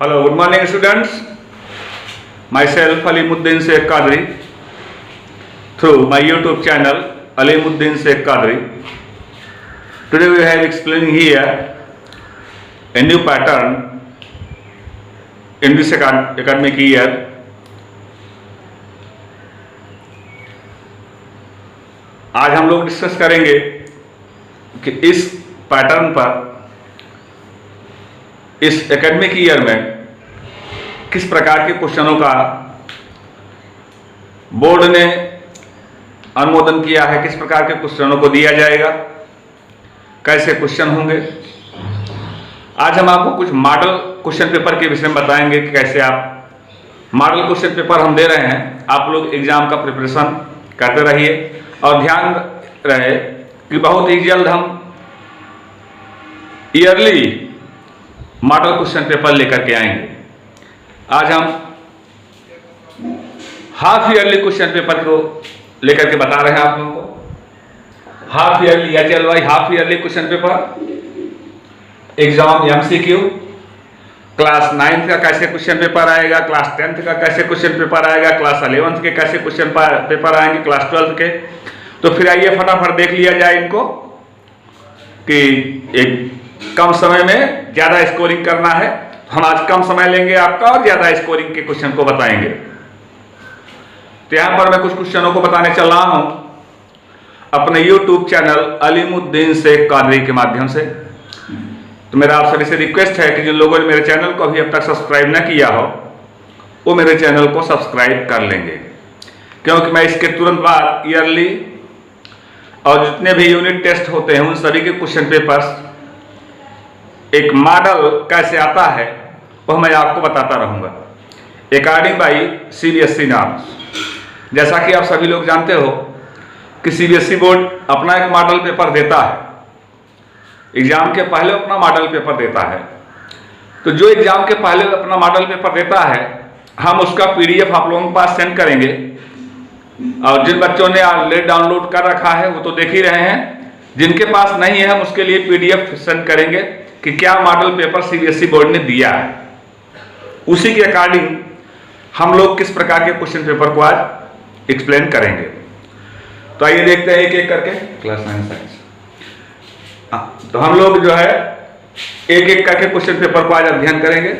Hello, good morning students. Myself Alimuddin Sheikh Qadri through my YouTube channel Alimuddin Sheikh Qadri. Today we have explaining here a new pattern in this academic year. आज हम लोग discuss करेंगे कि इस pattern पर इस academic year में किस प्रकार के क्वेश्चनों का बोर्ड ने अनुमोदन किया है, किस प्रकार के क्वेश्चनों को दिया जाएगा, कैसे क्वेश्चन होंगे। आज हम आपको कुछ मॉडल क्वेश्चन पेपर के विषय में बताएंगे कि कैसे आप मॉडल क्वेश्चन पेपर हम दे रहे हैं। आप लोग एग्जाम का प्रिपरेशन करते रहिए और ध्यान रहे कि बहुत ही जल्द हम ईयरली मॉडल क्वेश्चन पेपर लेकर के आएंगे। आज हम हाफ ईयरली क्वेश्चन पेपर को लेकर के बता रहे हैं आप लोगों को। Half yearly HLY half yearly question paper exam MCQ class 9th का कैसे क्वेश्चन पेपर आएगा, क्लास 10th का कैसे क्वेश्चन पेपर आएगा, क्लास 11th के कैसे क्वेश्चन पेपर आएंगे, क्लास 12th के। तो फिर आइए फटाफट देख लिया जाए इनको कि एक कम समय में ज्यादा स्कोरिंग करना है। हम आज कम समय लेंगे आपका और ज्यादा स्कोरिंग के क्वेश्चन को बताएंगे। तो यहां पर मैं कुछ क्वेश्चनों को बताने चल रहा हूं अपने YouTube चैनल अलीमुद्दीन शेख कादरी के माध्यम से। तो मेरा आप सभी से रिक्वेस्ट है कि जिन लोगों ने मेरे चैनल को अभी अब तक सब्सक्राइब न किया हो वो मेरे चैनल को सब्सक्राइब कर लेंगे, क्योंकि मैं इसके तुरंत बाद ईयरली और जितने भी यूनिट टेस्ट होते हैं उन सभी के क्वेश्चन पेपर्स एक मॉडल कैसे आता है वह मैं आपको बताता रहूंगा अकॉर्डिंग बाई CBSE नॉर्म्स। जैसा कि आप सभी लोग जानते हो कि CBSE बोर्ड अपना एक मॉडल पेपर देता है, एग्जाम के पहले अपना मॉडल पेपर देता है। तो जो एग्जाम के पहले अपना मॉडल पेपर देता है हम उसका PDF आप लोगों के पास सेंड करेंगे और जिन बच्चों ने ऑलरेडी डाउनलोड कर रखा है वो तो देख ही रहे हैं, जिनके पास नहीं है हम उसके लिए PDF सेंड करेंगे कि क्या मॉडल पेपर CBSE बोर्ड ने दिया है। उसी के अकॉर्डिंग हम लोग किस प्रकार के क्वेश्चन पेपर को आज एक्सप्लेन करेंगे। तो आइए देखते हैं एक एक करके क्लास 9 साइंस। तो हम लोग जो है एक एक करके क्वेश्चन पेपर को आज अध्ययन करेंगे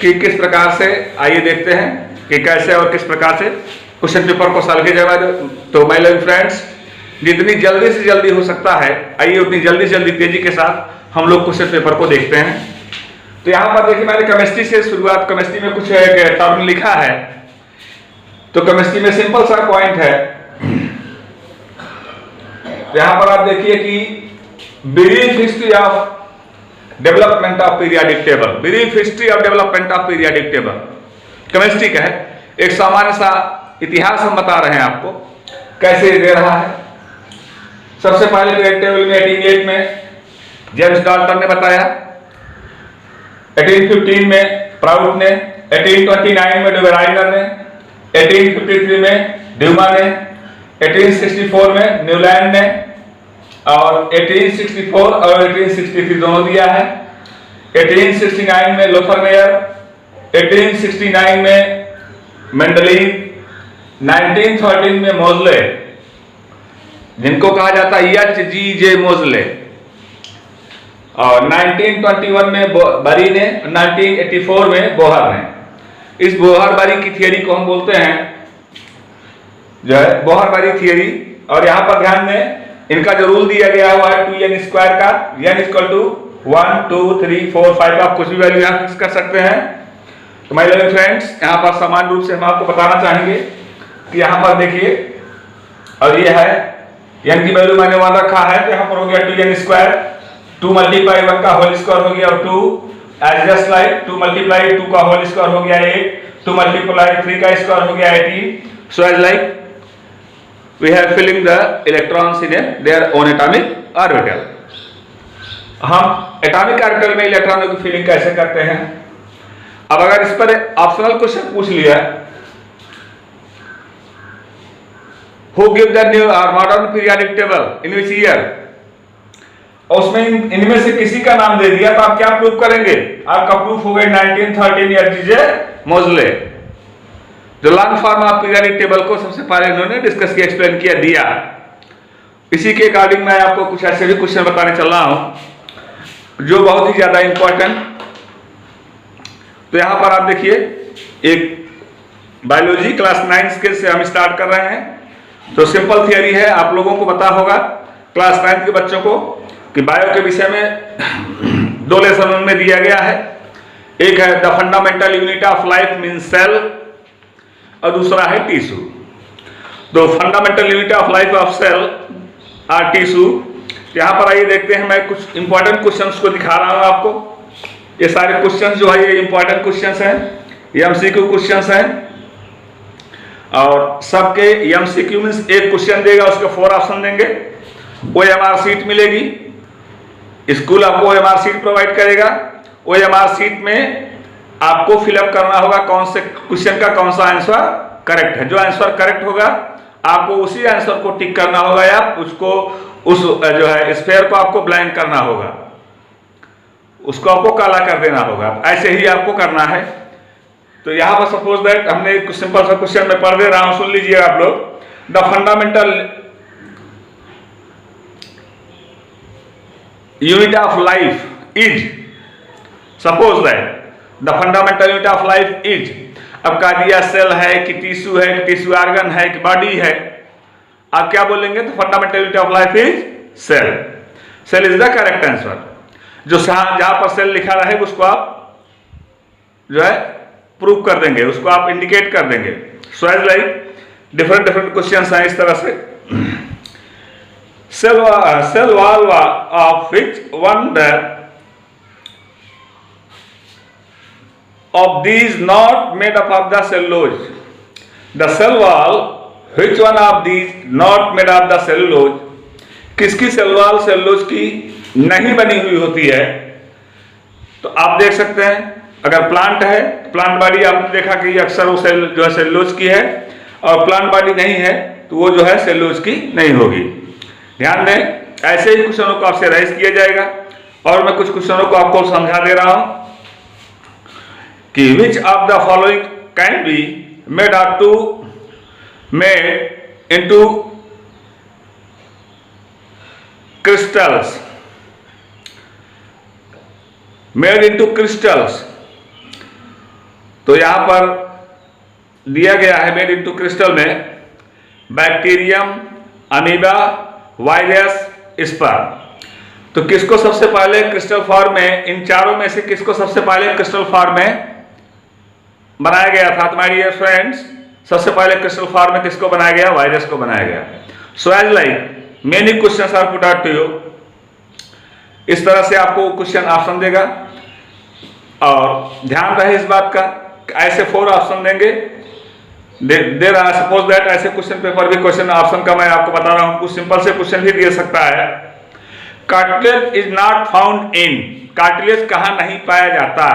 कि किस प्रकार से। आइए देखते हैं कि कैसे और किस प्रकार से क्वेश्चन पेपर को सॉल्व किया जाएगा। तो माय लव फ्रेंड्स, जितनी जल्दी से जल्दी हो सकता है आइए उतनी जल्दी से जल्दी तेजी के साथ हम लोग क्वेश्चन पेपर को देखते हैं। तो यहां पर देखिए मैंने केमिस्ट्री से शुरुआत, केमिस्ट्री में कुछ टर्म लिखा है। तो केमिस्ट्री में सिंपल सा पॉइंट है। तो यहां पर आप देखिए कि brief history of development of periodic table, brief history of development of periodic table chemistry का है। एक सामान्य सा इतिहास हम बता रहे हैं आपको कैसे दे रहा है। सबसे पहले पीरियोडिक टेबल में 1808 में जेम्स डाल्टन ने बताया, 1815 में प्राउट ने, 1829 में डुबेराइनर ने, 1853 में ड्यूमा ने, 1864 में न्यूलैंड ने और 1864 और 1863 दोनों दिया है। 1869 में लोथरमेयर, 1869 में मेंडलीव, 1913 में मोजले जिनको कहा जाता है HGJ मोजले और 1921 में बरी ने, 1984 में बोहर ने। इस बोहर बारी की थियरी को हम बोलते हैं जो है बोहर बारी थियरी। और यहां पर ध्यान दें इनका जो रूल दिया गया हुआ है 2n² का, n = 1 2 3 4 5 आप कुछ भी वैल्यू यहां फिक्स कर सकते हैं। तो माय लव फ्रेंड्स, यहां पर समान रूप से हम आपको बताना चाहेंगे कि यहां पर देखिए और ये है n की वैल्यू मैंने 1 रखा है तो यहां पर हो गया 2n², 2 मल्टीप्लाई 1 का होल स्क्वायर हो गया और 2 एज जस्ट लाइक 2 मल्टीप्लाई 2 का होल स्क्वायर हो गया 8, 2 मल्टीप्लाई 3 का स्क्वायर हो गया 18। So as like we have filling the electrons in their own atomic orbital. हम एटॉमिक ऑर्बिटल में इलेक्ट्रॉनों की फिलिंग कैसे करते हैं। अब अगर इस पर ऑप्शनल क्वेश्चन पूछ लिया, हु गिव द न्यू और modern periodic table in which year, और उसमें इनमें से किसी का नाम दे दिया तो आप क्या प्रूफ करेंगे? आपका प्रूफ हो गया 1913 या डीजे मोजले, जो long form of periodic table को सबसे पहले इन्होंने डिस्कस किया, एक्सप्लेन किया, दिया। इसी के अकॉर्डिंग मैं आपको कुछ ऐसे भी क्वेश्चन बताने चल रहा हूं जो बहुत ही ज्यादा इंपॉर्टेंट। तो यहां पर आप देखिए, एक बायोलॉजी क्लास 9 स्केल से हम स्टार्ट कर रहे हैं। तो सिंपल थियरी है, आप लोगों को पता होगा क्लास 9 के बच्चों को कि बायो के विषय में 2 लेसन उनमें दिया गया है। एक है the fundamental unit of life mean cell, और दूसरा है टिश्यू। तो fundamental unit of life of cell और टिश्यू, यहां पर आइए देखते हैं। मैं कुछ इंपॉर्टेंट क्वेश्चंस को दिखा रहा हूं आपको। ये सारे क्वेश्चंस जो है ये इंपॉर्टेंट क्वेश्चंस हैं, एमसीक्यू क्वेश्चंस हैं, और सबके एमसीक्यू मींस एक क्वेश्चन देगा, उसके 4 ऑप्शन देंगे। ओएमआर सीट मिलेगी, स्कूल आपको ओएमआर सीट प्रोवाइड करेगा। ओएमआर सीट में आपको फिलअप करना होगा कौन से क्वेश्चन का कौन सा आंसर करेक्ट है। जो आंसर करेक्ट होगा आपको उसी आंसर को टिक करना होगा, या उसको उस जो है स्फेयर को आपको ब्लैंक करना होगा, उसको आपको काला कर देना होगा। ऐसे ही आपको करना है। तो यहां पर सपोज दैट हमने एक सिंपल सा क्वेश्चन में पढ़ दे रहा हूं, सुन लीजिए आप लोग। The fundamental unit of life is, suppose that the fundamental unit of life is, अब कह दिया सेल है कि टिश्यू है कि टिश्यू ऑर्गन है कि बॉडी है, आप क्या बोलेंगे? तो fundamental unit of life is cell. Cell is the correct answer. जो जहां पर सेल लिखा रहे उसको आप जो है प्रूव कर देंगे, उसको आप इंडिकेट कर देंगे। So as like different questions हैं इस तरह से। Cell wall of which one of these not made up of the cellulose? The cell wall, which one of these not made of the cellulose? किसकी cell wall cellulose की नहीं बनी हुई होती है? तो आप देख सकते हैं, अगर प्लांट है, प्लांट बॉडी आपने देखा कि अक्सर वो सेल जो है सेलुलोज की है, और प्लांट बॉडी नहीं है तो वो जो है सेलुलोज की नहीं होगी। ध्यान दें, ऐसे ही क्वेश्चनों को आपसे राइज किया जाएगा। और मैं कुछ क्वेश्चनों को आपको समझा दे रहा हूं कि which of the following can be made into crystals, made into crystals। तो यहां पर दिया गया है मेड इंटू क्रिस्टल में बैक्टीरियम, अमीबा, वायरस, स्पर्म। तो किसको सबसे पहले क्रिस्टल फॉर्म में, इन चारों में से किसको सबसे पहले क्रिस्टल फॉर्म में बनाया गया था? तुम्हारी फ्रेंड्स, सबसे पहले क्रिस्टल फॉर्म में किसको बनाया गया? वायरस को बनाया गया। So as like many questions are put out to you. इस तरह से आपको क्वेश्चन ऑप्शन देगा, और ध्यान रहे इस बात का, ऐसे 4 ऑप्शन देंगे दे रहा है। सपोज दैट ऐसे क्वेश्चन पेपर भी क्वेश्चन ऑप्शन का मैं आपको बता रहा हूं, कुछ सिंपल से क्वेश्चन भी दे सकता है। Cartilage is not found in, cartilage कहां नहीं पाया जाता?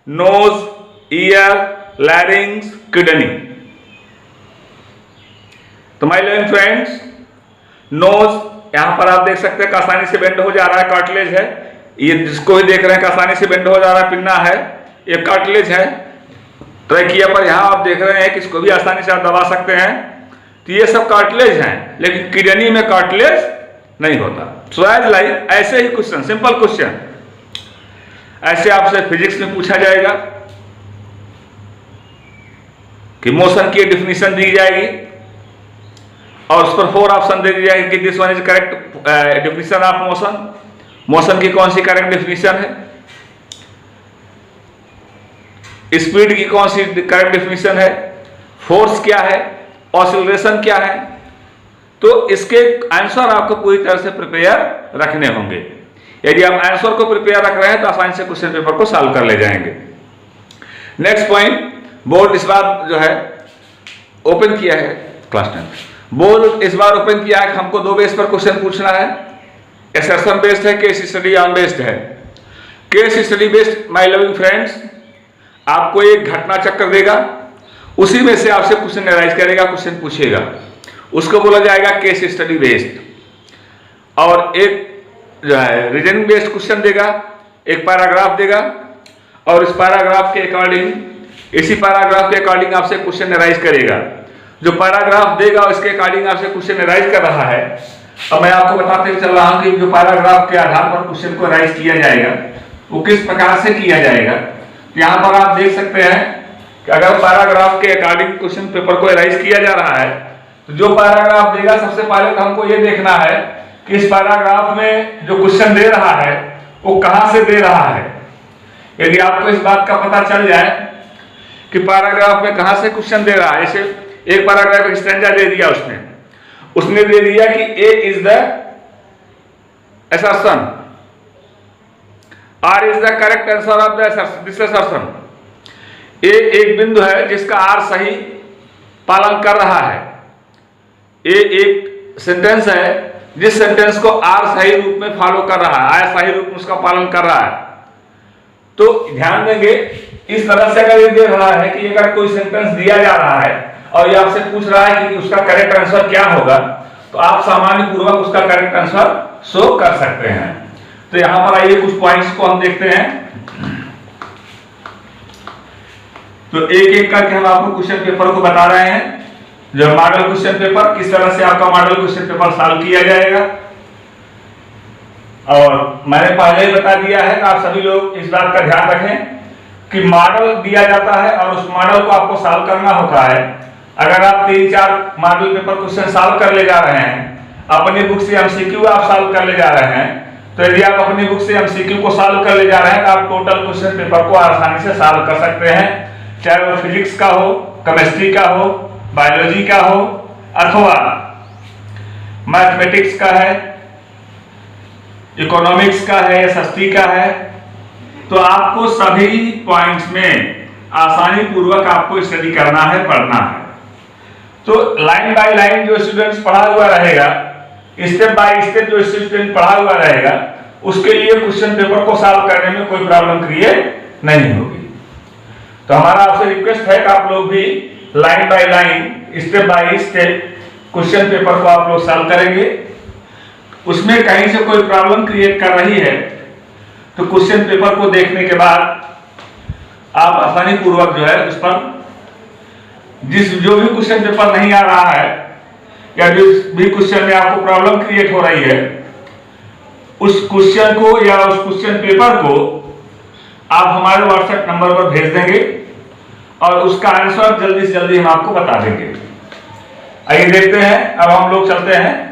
Nose, ear, larynx, kidney. तो माय लर्निंग फ्रेंड्स, नोज यहां पर आप देख सकते हैं आसानी से बेंड हो जा रहा है, कार्टिलेज है। ये जिसको भी देख रहे हैं आसानी से बेंड हो जा रहा है, पिन्ना है, ये कार्टिलेज है। ट्रैकिया पर यहां आप देख रहे हैं कि इसको भी आसानी से आप दबा सकते हैं। तो ये सब कार्टिलेज हैं, लेकिन किडनी में कार्टिलेज नहीं होता। सो एज लाइक ऐसे ही क्वेश्चन, सिंपल क्वेश्चन ऐसे आपसे फिजिक्स में पूछा जाएगा कि मोशन की डिफिनीशन दी जाएगी, और उस पर 4 ऑप्शन दे दी जाएगी कि this one is correct definition of motion. Motion की कौन सी करेक्ट डिफिनीशन है? स्पीड की कौन सी करेक्ट डिफिनीशन है? फोर्स क्या है? ऑसिलेशन क्या है? तो इसके आंसर आपको पूरी तरह से प्रिपेयर रखने होंगे। यदि आप आंसर को प्रिपेयर रख रहे हैं तो आसानी से क्वेश्चन पेपर को सॉल्व कर ले जाएंगे। नेक्स्ट पॉइंट, बोर्ड इस बार जो है ओपन किया है, क्लास 10 बोर्ड इस बार ओपन किया है। हमको 2 बेस पर क्वेश्चन पूछना है, असर्शन बेस्ड है, केस स्टडी ऑन बेस्ड है। Case study based my loving friends आपको एक घटना चक्र देगा, उसी में से आपसे क्वेश्चन एनालाइज करेगा, क्वेश्चन पूछेगा, उसको बोला जाएगा केस स्टडी बेस्ड। और एक जो है रीजनिंग बेस्ड क्वेश्चन देगा, एक पैराग्राफ देगा और इस पैराग्राफ के अकॉर्डिंग, इसी पैराग्राफ के अकॉर्डिंग आपसे क्वेश्चन एनालाइज करेगा। जो पैराग्राफ देगा उसके अकॉर्डिंग आपसे क्वेश्चन एनालाइज कर रहा है। अब मैं आपको बताते हुए चल रहा हूं कि जो पैराग्राफ के आधार पर क्वेश्चन को एनालाइज किया जाएगा वो किस प्रकार से किया जाएगा। तो यहाँ पर आप देख सकते हैं कि अगर पैराग्राफ के अकॉर्डिंग क्वेश्चन पेपर को एनालाइज किया जा रहा है तो जो पैराग्राफ देगा सबसे पहले तो हमको ये देखना है कि इस पैराग्राफ में जो क्वेश्चन दे रहा है वो कहां से दे रहा है। यदि आपको इस बात का पता चल जाए कि पैराग्राफ में कहां से क्वेश्चन दे रहा है, जैसे एक पैराग्राफ एक स्टैंजा दे दिया, उसने दे दिया कि A is the assertion, R is the correct answer of this assertion. A एक बिंदु है जिसका आर सही पालन कर रहा है। ए एक सेंटेंस है जिस सेंटेंस को आर सही रूप में फॉलो कर रहा है, आर सही रूप में उसका पालन कर रहा है। तो ध्यान देंगे, इस तरह से अगर ये दे रहा है कि अगर कोई सेंटेंस दिया जा रहा है और ये आपसे पूछ रहा है कि उसका करेक्ट आंसर क्या होगा, तो आप सामान्य पूर्वक उसका करेक्ट आंसर शो कर सकते हैं। तो यहां पर आइए कुछ पॉइंट्स को हम देखते हैं। तो एक एक करके हम आपको क्वेश्चन पेपर को बता रहे हैं। जो मॉडल क्वेश्चन पेपर, किस तरह से आपका मॉडल क्वेश्चन पेपर सॉल्व किया जाएगा। और मैंने पहले ही बता दिया है कि आप सभी लोग इस बात का ध्यान रखें कि मॉडल दिया जाता है और उस मॉडल को आपको सॉल्व करना होता है। अगर आप 3-4 मॉडल पेपर क्वेश्चन सॉल्व कर ले जा रहे हैं, अपनी बुक से एमसीक्यू आप सॉल्व कर ले जा रहे हैं, तो यदि आप अपनी बुक से एमसीक्यू को सॉल्व कर ले जा रहे हैं तो आप टोटल क्वेश्चन पेपर को आसानी से सॉल्व कर सकते हैं, चाहे वो फिजिक्स का हो, केमिस्ट्री का हो, बायोलॉजी का हो अथवा मैथमेटिक्स का है, इकोनॉमिक्स का है, एसएसटी का है। तो आपको सभी पॉइंट्स में आसानी पूर्वक आपको स्टडी करना है, पढ़ना है। तो लाइन बाय लाइन जो स्टूडेंट्स पढ़ा हुआ रहेगा, स्टेप बाय स्टेप जो स्टूडेंट पढ़ा हुआ रहेगा, उसके लिए क्वेश्चन पेपर को सॉल्व करने में कोई प्रॉब्लम क्रिएट नहीं होगी। तो हमारा आपसे रिक्वेस्ट है कि आप लोग भी line by line, step by step question paper को आप लोग सॉल्व करेंगे। उसमें कहीं से कोई प्रॉब्लम क्रिएट कर रही है तो क्वेश्चन पेपर को देखने के बाद आप आसानी पूर्वक जो है उस पर जो भी क्वेश्चन पेपर नहीं आ रहा है या जिस भी क्वेश्चन में आपको प्रॉब्लम क्रिएट हो रही है, उस क्वेश्चन को या उस क्वेश्चन पेपर को आप हमारे व्हाट्सएप नंबर पर भेज देंगे और उसका आंसर जल्दी से जल्दी हम आपको बता देंगे। आइए देखते हैं, अब हम लोग चलते हैं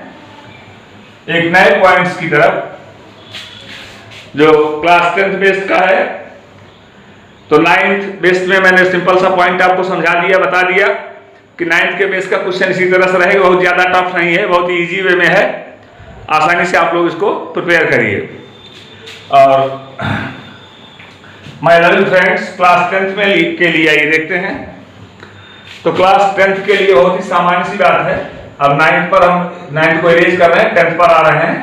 एक नए पॉइंट्स की तरफ जो क्लास 10th बेस्ड का है। तो 9th बेस्ड में मैंने सिंपल सा पॉइंट आपको समझा दिया, बता दिया कि 9th के बेस का क्वेश्चन इसी तरह से रहेगा, बहुत ज्यादा टफ नहीं है, बहुत ही इजी वे में है। आसानी से आप लोग इसको प्रिपेयर करिए। और my learning friends, class 10th में के लिए आइए देखते हैं। तो क्लास 10th के लिए बहुत ही सामान्य सी बात है। अब 9th पर हम 9th को इरेज कर रहे हैं, 10th पर आ रहे हैं।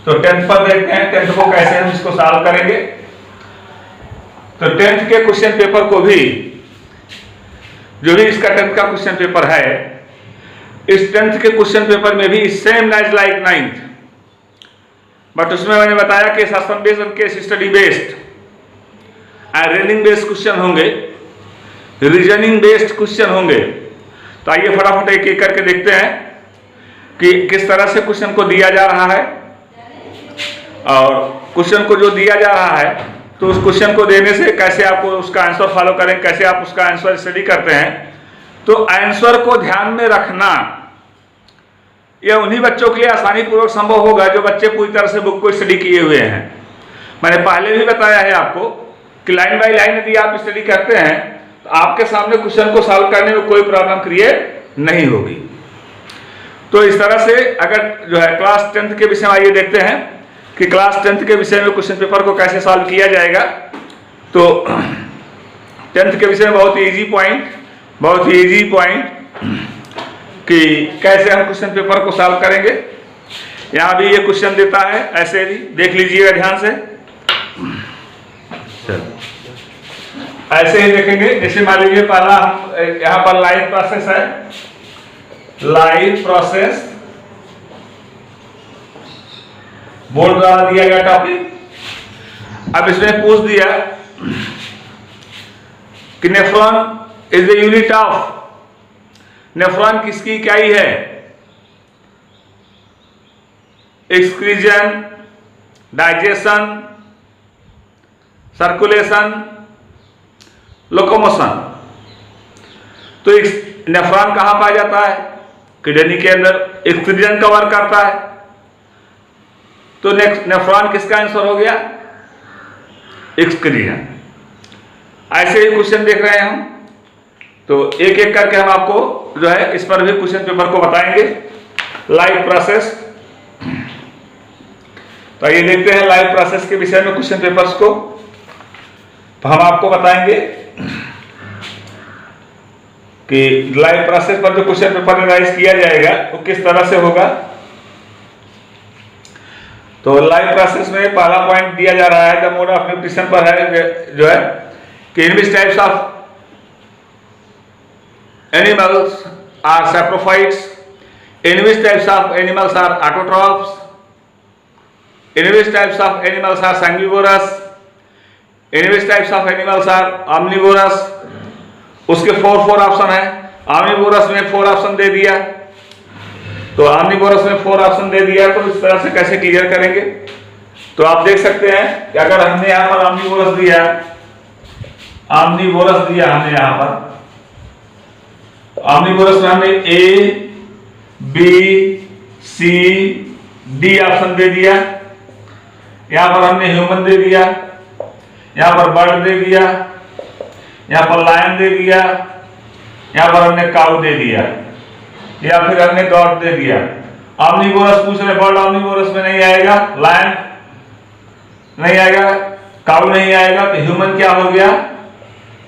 तो 10th पर देखते हैं 10th को कैसे हम इसको सॉल्व करेंगे। तो 10th के क्वेश्चन पेपर को भी, जो भी इसका 10th का क्वेश्चन पेपर है, इस 10th के क्वेश्चन पेपर में भी same as like 9th, but उसमें मैंने बताया कि sum based and case study based and reasoning based question होंगे, रीजनिंग बेस्ड क्वेश्चन होंगे। तो आइए फटाफट एक एक करके देखते हैं कि किस तरह से क्वेश्चन को दिया जा रहा है। और क्वेश्चन को जो दिया जा रहा है तो उस क्वेश्चन को देने से कैसे आपको उसका आंसर फॉलो करें, कैसे आप उसका आंसर स्टडी करते हैं। तो आंसर को ध्यान में रखना यह उन्हीं बच्चों के लिए आसानी पूर्वक संभव होगा जो बच्चे पूरी तरह से बुक को स्टडी किए हुए हैं। मैंने पहले भी बताया है आपको कि लाइन बाय लाइन यदि आप स्टडी करते हैं तो आपके सामने क्वेश्चन को सॉल्व करने में कोई प्रॉब्लम क्रिएट नहीं होगी। तो इस तरह से अगर जो है क्लास 10th के विषय में आइए देखते हैं कि क्लास 10th के विषय में क्वेश्चन पेपर को कैसे सॉल्व किया जाएगा। तो 10th के विषय में बहुत ही इजी पॉइंट कि कैसे हम क्वेश्चन पेपर को सॉल्व करेंगे। यहाँ भी ये क्वेश्चन देता है, ऐसे भी देख लीजिएगा ध्यान से। ऐसे ही देखेंगे, जैसे मान लीजिए पहला हम यहाँ पर लाइव प्रोसेस है, लाइव प्रोसेस बोर्ड द्वारा दिया गया टॉपिक। अब इसमें पूछ दिया कि nephron is the unit of, nephron किसकी इकाई है? एक्सक्रीजन, डाइजेशन, सर्कुलेशन, लोकोमोशन। तो नेफ्रॉन कहां पाया जाता है? किडनी के अंदर। एक्सक्रीजन का वर्क करता है, तो नेफ्रॉन किसका आंसर हो गया? एक्सक्रीजन। ऐसे ही क्वेश्चन देख रहे हैं हम, तो एक एक करके हम आपको जो है इस पर भी क्वेश्चन पेपर को बताएंगे। लाइव प्रोसेस, तो ये देखते हैं लाइव प्रोसेस के विषय में क्वेश्चन पेपर्स को। तो हम आपको बताएंगे कि लाइव प्रोसेस पर जो क्वेश्चन पेपर रिवाइज किया जाएगा वो किस तरह से होगा। तो लाइव प्रोसेस में पहला पॉइंट दिया जा रहा है, द मोड ऑफ न्यूट्रिशन पर है जो है कि in which types of animals are saprophytes, in which types of animals are autotrophs, in which types of animals are sanguivorous, in which types of animals are omnivorous. उसके four option है। ऑमनिवोरस में 4 option दे दिया, तो ऑमनिवोरस में 4 option दे दिया, तो इस तरह से कैसे क्लियर करेंगे? तो आप देख सकते हैं कि अगर हमने यहां पर ऑमनिवोरस दिया हमने यहां पर ऑमनिवोरस में हमने ए, बी, सी, डी ऑप्शन दे दिया। यहां पर हमने ह्यूमन दे दिया, यहां पर बर्ड दे दिया, यहां पर लायन दे दिया, यहां पर हमने काऊ दे दिया, या फिर हमने गॉड दे दिया। ऑमनिवोरस पूछ रहे, बर्ड ऑमनिवोरस में नहीं आएगा, लायन नहीं आएगा, काऊ नहीं आएगा, तो ह्यूमन क्या हो गया?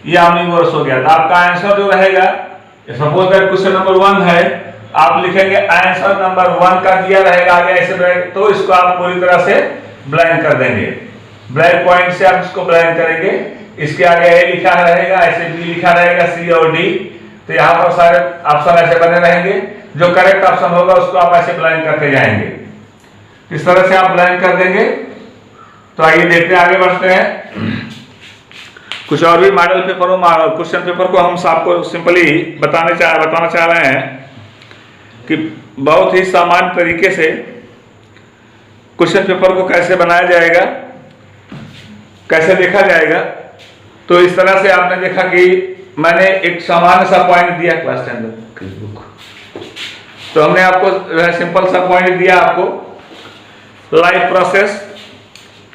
ये ऑमनिवोरस हो गया। तो आपका आंसर जो रहेगा, सपोज दैट क्वेश्चन नंबर 1 है, आप लिखेंगे आंसर नंबर 1 का दिया रहेगा आगे ऐसे ब्लैंक, तो इसको आप पूरी तरह से ब्लैंक कर देंगे। ब्लैक पॉइंट से आप इसको ब्लैंक करेंगे। इसके आगे ए लिखा रहेगा, ऐसे बी लिखा रहेगा, सी और डी, तो यहाँ पर सारे ऑप्शन ऐसे बने रहेंगे। जो करेक्ट ऑप्शन होगा उसको आप ऐसे ब्लैंक करते जाएंगे। इस तरह से आप ब्लैंक कर देंगे। तो आइए देखते हैं, आगे बढ़ते हैं। कुछ और भी मॉडल पेपरों, क्वेश्चन पेपर को हम आपको सिंपली बताना चाह रहे हैं कि बहुत ही सामान्य तरीके से क्वेश्चन पेपर को कैसे बनाया जाएगा, कैसे देखा जाएगा। तो इस तरह से आपने देखा कि मैंने एक सामान्य सा पॉइंट दिया क्लास 10 की बुक, तो हमने आपको सिंपल सा पॉइंट दिया आपको लाइव प्रोसेस,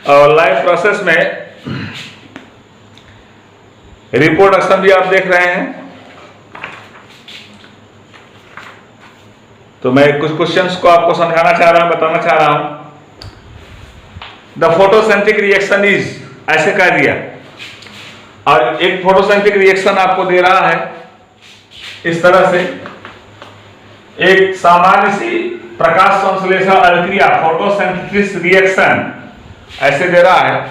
और लाइव प्रोसेस में रिप्रोडक्शन भी आप देख रहे हैं। तो मैं कुछ क्वेश्चंस को आपको समझाना चाह रहा हूं, बताना चाह रहा हूं। द फोटोसिंथेटिक रिएक्शन इज, ऐसे कह दिया, और एक फोटोसिंथेटिक रिएक्शन आपको दे रहा है इस तरह से, एक सामान्य सी प्रकाश संश्लेषण अभिक्रिया फोटोसिंथेसिस रिएक्शन ऐसे दे रहा है।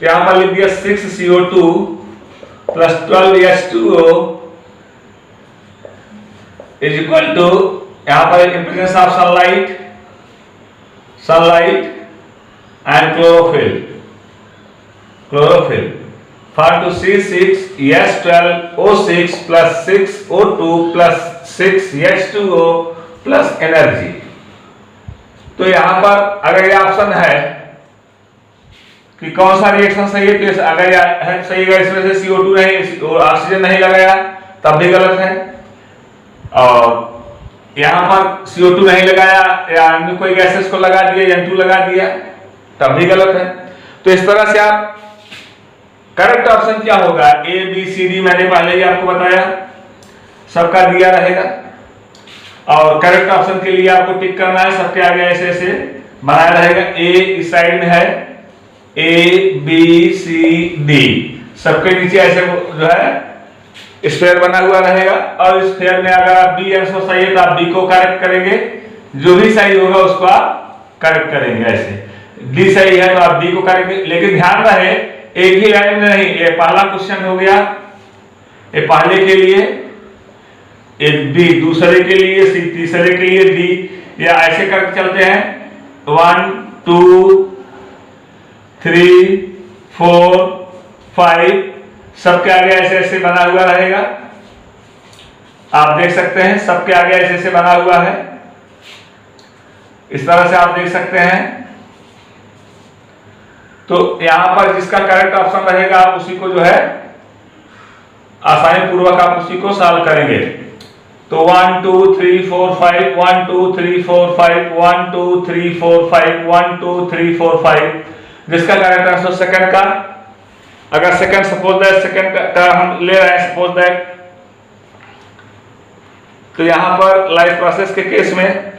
यहां पर लिख दिया 6CO2 plus 12H2O is equal to, यहां पर in presence of sunlight and chlorophyll found to C6H12O6 plus 6O2 plus 6H2O plus energy। तो यहां पर अगर ये ऑप्शन है कि कौन सा रिएक्शन सही है, तो अगर है सही है, इसमें से CO2 नहीं, ऑक्सीजन नहीं लगाया तब भी गलत है, और यहां पर CO2 नहीं लगाया या अन्य कोई गैसेस को लगा दिया, N2 लगा दिया तब भी गलत है। तो इस तरह से आप करेक्ट ऑप्शन क्या होगा, A B C D मैंने पहले ही आपको बताया, सबका दिया रहेगा, और करेक्ट ऑप्शन के लिए आपको टिक करना है, सबके आगे ऐसे ऐसे बनाया रहेगा। A इस साइड में है, A B C D, सबके नीचे ऐसे जो है स्फेयर बना हुआ रहेगा, और इस स्फेयर में अगर आप B आंसर सही है तो आप B को करेक्ट करेंगे, जो भी सही होगा उसको आप करेक्ट करेंगे। ऐसे D सही है तो आप D को करेंगे, लेकिन ध्यान रहे एक ही लाइन में नहीं, ये पहला क्वेश्चन हो गया, ये पहले के लिए, एक B दूसरे के लिए, C तीसरे के लिए, D, या ऐसे करके चलते हैं 1 2 3 4 5 सबके आगे ऐसे ऐसे बना हुआ रहेगा। आप देख सकते हैं सबके आगे ऐसे ऐसे बना हुआ है, इस तरह से आप देख सकते हैं। तो यहां पर जिसका करेक्ट ऑप्शन रहेगा आप उसी को जो है आसानी पूर्वक आप उसी को सॉल्व करेंगे। तो 1 2 3 4 5 1 2 3 4 5 1 2 3 4 5 1 2 3 4 5 जिसका करेक्ट आंसर सेकंड का, अगर सेकंड सपोज दैट सेकंड का हम ले रहे हैं सपोज दैट, तो यहां पर लाइफ प्रोसेस के केस में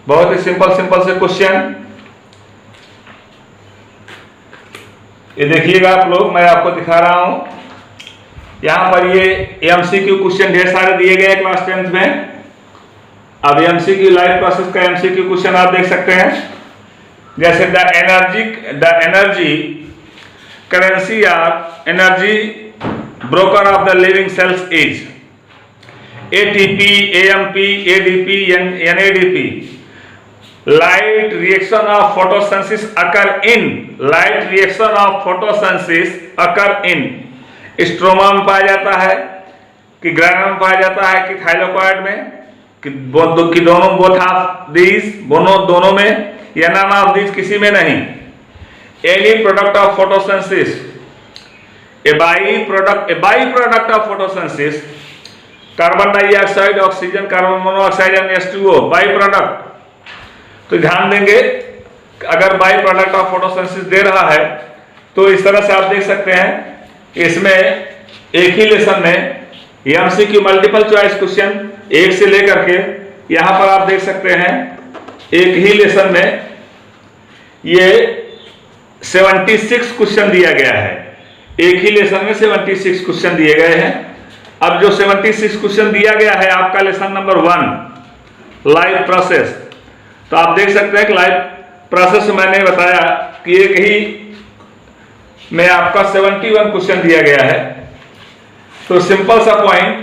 बहुत ही सिंपल से क्वेश्चन ये देखिएगा आप लोग, मैं आपको दिखा रहा हूं। यहां पर ये एमसीक्यू क्वेश्चन ढेर सारे दिए गए क्लास 10th में। अब एमसीक्यू लाइफ प्रोसेस का एमसीक्यू क्वेश्चन आप देख सकते हैं, जैसे द एनर्जी करेंसी और energy broker of the living cells is ATP, AMP, ADP, NADP. Light reaction of photosynthesis occur in stroma में पाया जाता है कि ग्रैनुल में पाया जाता है कि थाइलाकोइड में कि दोनों बोथ ऑफ दीज दोनों में या नन ऑफ दीज किसी में नहीं। Any product of photosynthesis A by product of photosynthesis carbon dioxide, oxygen, carbon monoxide and H2O by product. तो ध्यान देंगे अगर बाई प्रोडक्ट ऑफ फोटोसिंथेसिस दे रहा है तो इस तरह से आप देख सकते हैं इसमें एक ही लेसन में एमसीक्यू मल्टीपल चॉइस क्वेश्चन 1 से लेकर के यहां पर आप देख सकते हैं एक ही लेसन में ये 76 क्वेश्चन दिया गया है। एक ही लेसन में 76 क्वेश्चन दिए गए हैं। अब जो 76 क्वेश्चन दिया गया है आपका लेसन नंबर 1 लाइफ प्रोसेस, तो आप देख सकते हैं कि लाइफ प्रोसेस मैंने बताया कि एक ही में आपका 71 क्वेश्चन दिया गया है। तो सिंपल सा पॉइंट,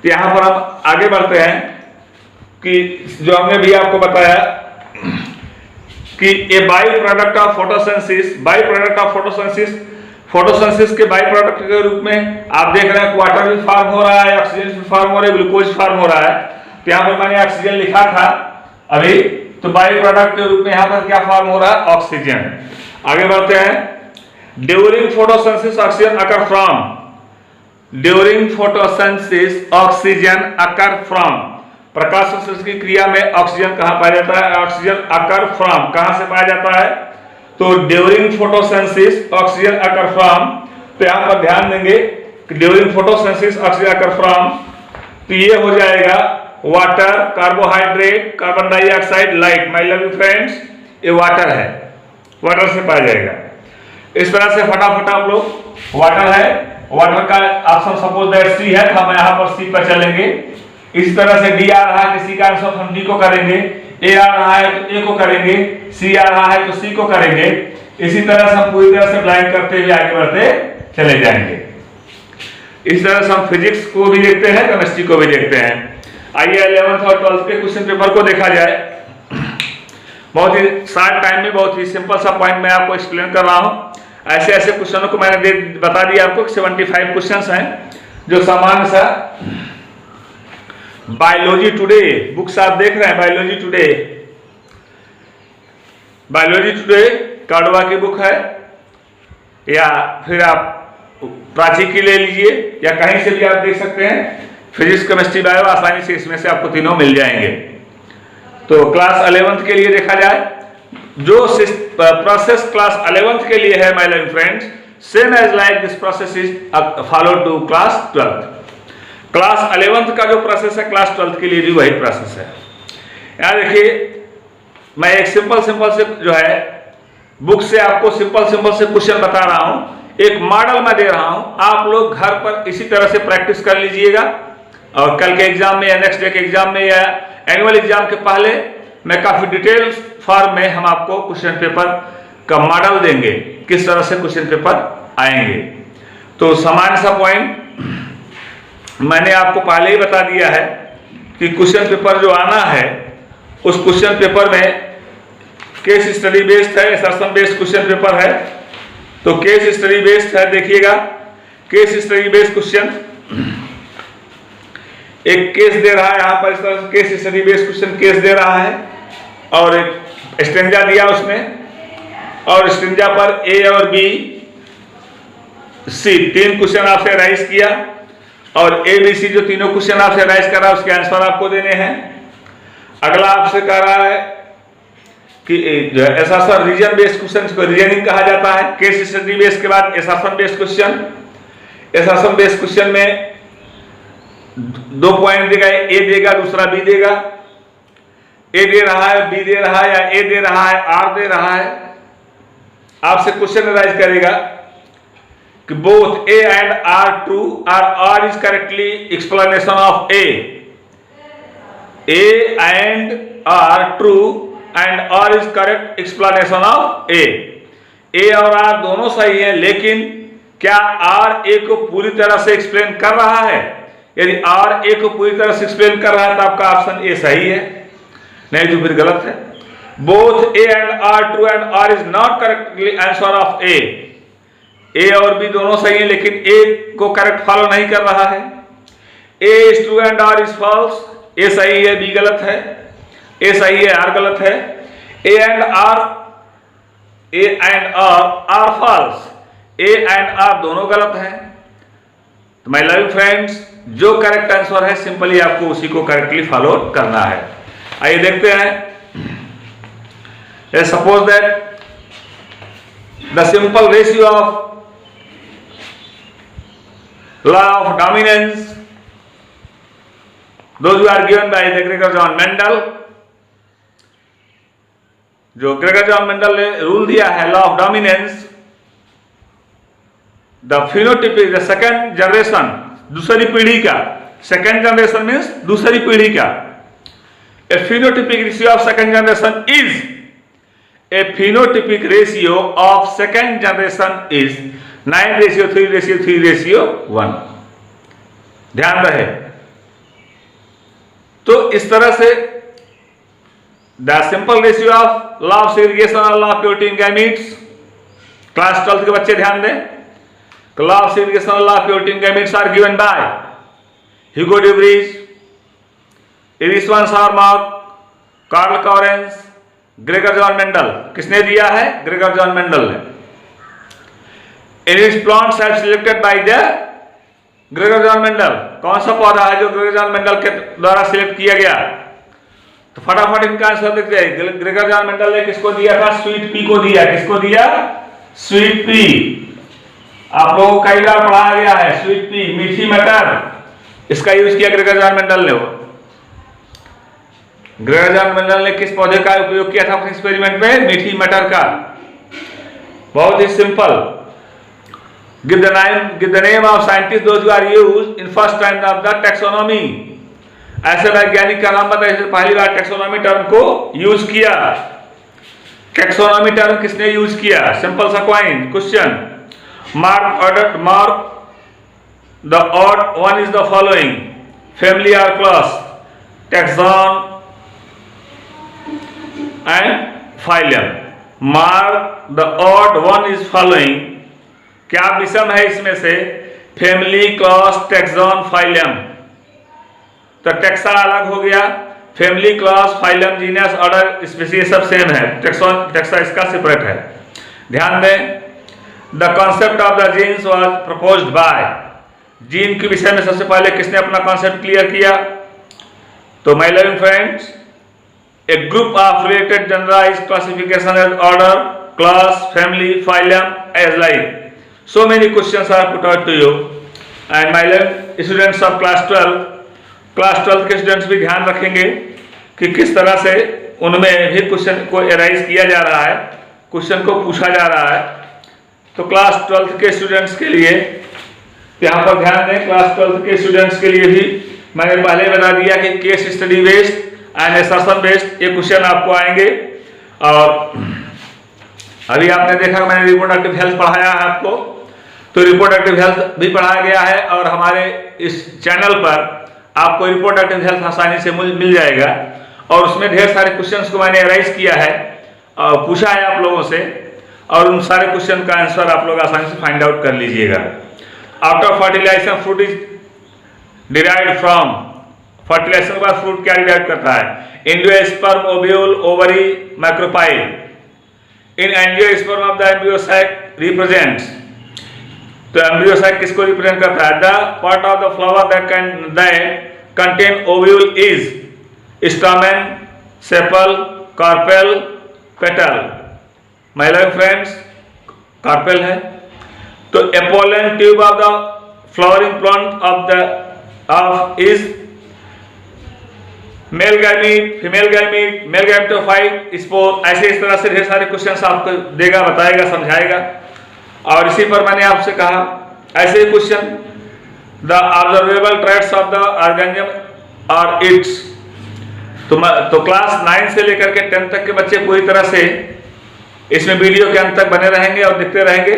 यहां पर हम आगे बढ़ते हैं कि जो हमने भी आपको बताया कि ए बाई प्रोडक्ट ऑफ फोटोसिंथेसिस के बाई प्रोडक्ट के रूप में आप देख रहे हैं वाटर भी फॉर्म हो रहा है, ऑक्सीजन भी फॉर्म हो रहा है, ग्लूकोज फॉर्म हो रहा है। तो यहां पर मैंने ऑक्सीजन लिखा था अभी, तो बाई प्रोडक्ट के रूप में यहां पर क्या फॉर्म हो रहा है, ऑक्सीजन। आगे बढ़ते हैं, during photosynthesis oxygen occur from प्रकाश संश्लेषण की क्रिया में ऑक्सीजन कहां पाया जाता है, ऑक्सीजन अकर फ्रॉम कहां से पाया जाता है, तो during photosynthesis oxygen occur from. तो यहां पर ध्यान देंगे कि during photosynthesis oxygen occur from, तो ये हो जाएगा water, carbohydrate, carbon dioxide, light. My love you friends, ये वाटर है, वाटर से पाया जाएगा। इस तरह से फटाफट आप लोग वाटर है, वाटर का ऑप्शन सपोज दैट सी है, तो हम यहां पर सी पर चलेंगे। इस तरह से डी आ रहा है, किसी का आंसर हम डी को करेंगे, ए आ रहा है तो ए को करेंगे, सी आ रहा है तो सी को करेंगे। इसी तरह से हम पूरी तरह से ब्लाइंड करते हुए आगे बढ़ते चले जाएंगे। इस तरह से हम फिजिक्स को भी देखते हैं, केमिस्ट्री को भी देखते हैं। आइए 11th और 12th के क्वेश्चन पेपर को देखा जाए। बहुत ही शॉर्ट टाइम में बहुत ही सिंपल सा पॉइंट मैं आपको एक्सप्लेन कर रहा हूं। ऐसे ऐसे क्वेश्चनों को मैंने बता दिया आपको, 75 क्वेश्चंस हैं जो सामान्य सा बायोलॉजी टुडे बुक्स आप देख रहे हैं, बायोलॉजी टुडे काडवा की बुक है, या फिर आप प्राची की ले लीजिए, या कहीं से भी आप देख सकते हैं। फिजिक्स, केमिस्ट्री, बायो आसानी से इसमें से आपको तीनों मिल जाएंगे। तो क्लास 11th के लिए देखा जाए, जो प्रोसेस क्लास 11th के लिए है my love friends, same as like this process is follow to class 12th। Class 11th का जो प्रोसेस है क्लास 12th के लिए भी वही प्रोसेस है। यहां देखिए, मैं एक सिंपल से जो है बुक से आपको सिंपल से क्वेश्चन बता रहा हूं, एक मॉडल मैं दे रहा हूं। आप लोग घर पर इसी तरह से प्रैक्टिस कर लीजिएगा, और कल के एग्जाम में या नेक्स्ट डे के एग्जाम में या एनुअल एग्जाम के पहले मैं काफी डिटेल फॉर्म में हम आपको क्वेश्चन पेपर का मॉडल देंगे, किस तरह से क्वेश्चन पेपर आएंगे। तो सामान्य सा पॉइंट मैंने आपको पहले ही बता दिया है, कि क्वेश्चन पेपर जो आना है उस क्वेश्चन पेपर में केस स्टडी बेस्ड है, असर्शन बेस्ड क्वेश्चन पेपर है। तो केस स्टडी बेस्ड है, देखिएगा केस स्टडी बेस्ड क्वेश्चन, एक केस दे रहा है यहां पर, इस तरह से case study based question case दे रहा है और एक स्टेंजा दिया उसने, और स्टेंजा पर ए और बी सी 3 क्वेश्चन आपसे राइज किया और ए बी सी जो तीनों क्वेश्चन आपसे राइज करा उसके आंसर आपको देने हैं। अगला आपसे कह रहा है कि असर्शन रीजन बेस्ड क्वेश्चन को रीजनिंग कहा जाता है। केस स्टडी बेस्ड के बाद assertion based question, assertion based question में 2 पॉइंट देगा, ए देगा दूसरा बी देगा, ए दे रहा है बी दे रहा है या ए दे रहा है आर दे रहा है। आपसे क्वेश्चन राइज करेगा कि both A and R true R is correctly explanation of A and R true and R is correct explanation of A और आर दोनों सही है, लेकिन क्या आर ए को पूरी तरह से एक्सप्लेन कर रहा है? यदि आर ए को पूरी तरह से एक्सप्लेन कर रहा है तो आपका ऑप्शन ए सही है, नहीं तो फिर गलत है। Both A and R true and R is not correctly answer of A और बी दोनों सही है लेकिन ए को करेक्ट फॉलो नहीं कर रहा है। A is true and R is false, A सही है बी गलत है, ए सही है आर गलत है। A and R false, A and R दोनों गलत है। तो माय लव फ्रेंड्स, जो करेक्ट आंसर है सिंपली आपको उसी को करेक्टली फॉलो करना है। आइए देखते हैं। Suppose that the simple ratio of law of dominance, those who are given by the Gregor John Mendel, जो ग्रेगर जॉन मेंडल ने रूल दिया है law of dominance, the phenotypic the second generation, दूसरी पीढ़ी का, सेकेंड जनरेशन मीन्स दूसरी पीढ़ी का, a phenotypic ratio of second generation is, a phenotypic ratio of second generation is 9:3:3:1। ध्यान रहे। तो इस तरह से the simple ratio of law of segregation और law of purity in gametes, class 12 के बच्चे ध्यान दें। तो लॉ ऑफ सेग्रीगेशन और law of purity in gametes are given by Hugo de Vries, Erich von Tschermak, Carl Correns, Gregor John Mendel. किसने दिया है? ग्रेगर जॉन मेंडल ने। Its plants are selected by the Gregor John Mendel. कौन सा पौधा है जो ग्रेगर जॉन मेंडल के द्वारा सिलेक्ट किया गया? तो फटाफट इनका आंसर देखते हैं। ग्रेगर जॉन मेंडल ने किसको दिया था? स्वीट पी को दिया। किसको दिया? Sweet pea. आप लोगों को कई बार पढ़ाया गया है स्वीट पी, मीठी मटर, इसका यूज किया ग्रेगर जॉन मेंडल ने। ग्रेगर जॉन मेंडल ने किस पौधे का उपयोग किया था अपने एक्सपेरिमेंट में? मीठी मटर का। बहुत ही simple. Give the name of scientists those who are used in first time of the taxonomy। ऐसे वैज्ञानिक का नाम बताइए पहली बार टैक्सोनॉमी टर्म को यूज किया। टैक्सोनॉमी टर्म किसने यूज किया? सिंपल सा question. Mark the odd one is the following, family और class, taxon and phylum. Mark the odd one is following, क्या विषम है इसमें से? Family, class, taxon, phylum. तो टैक्सा अलग हो गया, family, class, phylum, genus, order, species सब सेम है। टैक्सा इसका सेपरेट है। ध्यान दें। The concept of the jeans was proposed by, gene के विषय में सबसे पहले किसने अपना कॉन्सेप्ट क्लियर किया? तो my loving friends, a group of related generalized classification as order, class, family, phylum as like. So many questions are put out to you and my students of class 12 के students भी ध्यान रखेंगे कि किस तरह से उनमें भी क्वेश्चन को एराइज किया जा रहा है, क्वेश्चन को पूछा जा रहा है। तो क्लास 12 के स्टूडेंट्स के लिए यहाँ पर ध्यान दें। क्लास 12 के स्टूडेंट्स के लिए भी मैंने पहले बता दिया कि case study based and assertion based ये क्वेश्चन आपको आएंगे। और अभी आपने देखा मैंने रिप्रोडक्टिव हेल्थ पढ़ाया है आपको, तो रिप्रोडक्टिव हेल्थ भी पढ़ाया गया है और हमारे इस चैनल पर आपको रिप्रोडक्टिव हेल्थ आसानी से मिल जाएगा। और उसमें ढेर सारे क्वेश्चंस को मैंने राइज किया है और पूछा है आप लोगों से, और उन सारे क्वेश्चन का आंसर आप लोग आसानी से फाइंड आउट कर लीजिएगा। After fertilization fruit is derived from, fertilization के बाद फ्रूट क्या डिराइव करता है? Angiosperm, ovule, ovary, micropyle. In angiosperm of the embryo sac represents, तो एम्ब्रियोसाइक किसको रिप्रेजेंट करता है? The part of the flower that contain ovule is stamen, sepal, carpel, petal. My love friends, carpel है। तो a pollen tube of the flowering plant of is male gamete, female gamete, male gametophyte, spore. ऐसे इस तरह से ढेर सारे questions आपको देगा, बताएगा, समझाएगा। और इसी पर मैंने आपसे कहा ऐसे ही question, the observable traits of the organism और इट्स। तो क्लास 9 से लेकर के 10 तक के बच्चे पूरी तरह से इसमें वीडियो के अंत तक बने रहेंगे और देखते रहेंगे।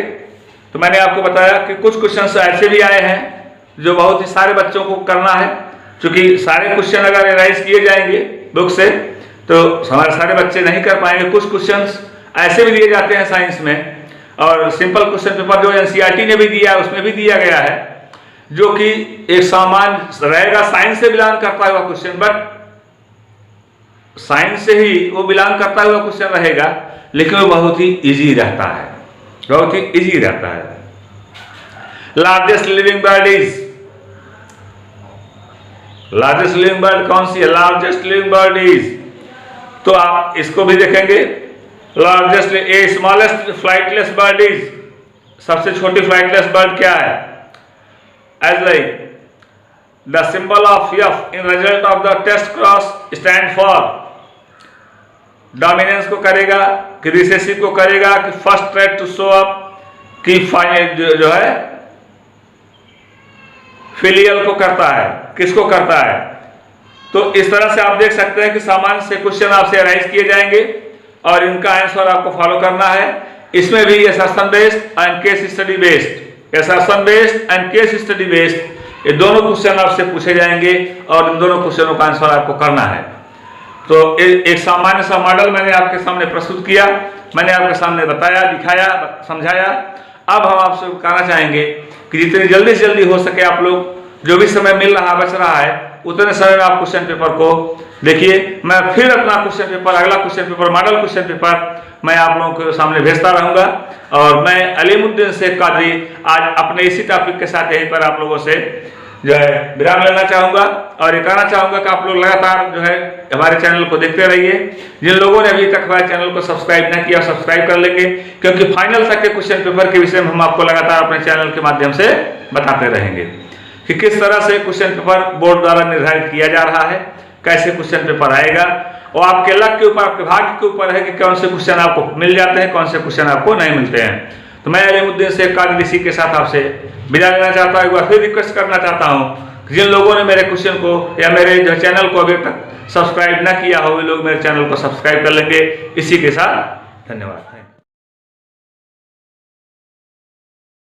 तो मैंने आपको बताया कि कुछ क्वेश्चंस ऐसे भी आए हैं जो बहुत ही सारे बच्चों को करना है, क्योंकि सारे क्वेश्चन अगर एनालाइज किए जाएंगे बुक से तो हमारे सारे बच्चे नहीं कर पाएंगे। कुछ क्वेश्चंस ऐसे भी दिए जाते हैं साइंस में, और सिंपल क्वेश्चन पेपर जो एनसीईआरटी ने भी दिया है उसमें भी दिया गया है, जो कि एक सामान्य रहेगा, साइंस से बिलोंग करता हुआ क्वेश्चन, बट साइंस से ही वो बिलोंग करता हुआ क्वेश्चन रहेगा, लेकिन वो बहुत ही इजी रहता है, बहुत ही इजी रहता है। Largest living bird is, largest living bird कौन सी है? लार्जेस्ट लिविंग बर्ड इज, तो आप इसको भी देखेंगे। Largest, a smallest flightless bird is, सबसे छोटी फ्लाइटलेस बर्ड क्या है? As like the symbol of F in result of the test cross stand for, dominance को करेगा कि रिसेसिव को करेगा कि first trait to show up कि जो है फिलियल को करता है, किसको करता है? तो इस तरह से आप देख सकते हैं कि सामान्य से क्वेश्चन आपसे राइज किए जाएंगे और इनका आंसर आपको फॉलो करना है। इसमें भी assertion based and case study based, assertion based and case study based, ये दोनों क्वेश्चन आपसे पूछे जाएंगे और इन दोनों क्वेश्चनों का आंसर आपको करना है। तो एक सामान्य सा मॉडल मैंने आपके सामने प्रस्तुत किया, मैंने आपके सामने बताया, दिखाया, समझाया। अब हम आपसे कहना चाहेंगे कि जितनी जल्दी से जल्दी हो सके आप लोग, जो भी समय मिल रहा बच रहा है, उतने समय में आप क्वेश्चन पेपर को देखिए। मैं फिर अपना क्वेश्चन पेपर, अगला question paper, model question paper मैं आप लोगों के सामने भेजता रहूंगा। और मैं अलीमुद्दीन शेख कादरी आज अपने इसी टॉपिक के साथ यहीं पर आप लोगों से जो है विराम लेना चाहूंगा और ये कहना चाहूंगा कि आप लोग लगातार जो है हमारे चैनल को देखते रहिए। जिन लोगों ने अभी तक हमारे चैनल को सब्सक्राइब न किया, सब्सक्राइब कर लेंगे, क्योंकि फाइनल तक के क्वेश्चन पेपर के विषय में हम आपको लगातार अपने चैनल के माध्यम से बताते रहेंगे कि किस तरह से क्वेश्चन पेपर बोर्ड द्वारा निर्धारित किया जा रहा है, कैसे क्वेश्चन पेपर आएगा, और आपके लक के ऊपर, आपके भाग्य के ऊपर है कि कौन से क्वेश्चन आपको मिल जाते हैं, कौन से क्वेश्चन आपको नहीं मिलते हैं। तो मैं अलीमुद्दीन शेख कादरी इसी के साथ आपसे विदा लेना चाहता हूँ। एक बार फिर रिक्वेस्ट करना चाहता हूँ जिन लोगों ने मेरे क्वेश्चन को या मेरे जो चैनल को अभी तक सब्सक्राइब ना किया हो, वे लोग मेरे चैनल को सब्सक्राइब कर लेंगे। इसी के साथ धन्यवाद।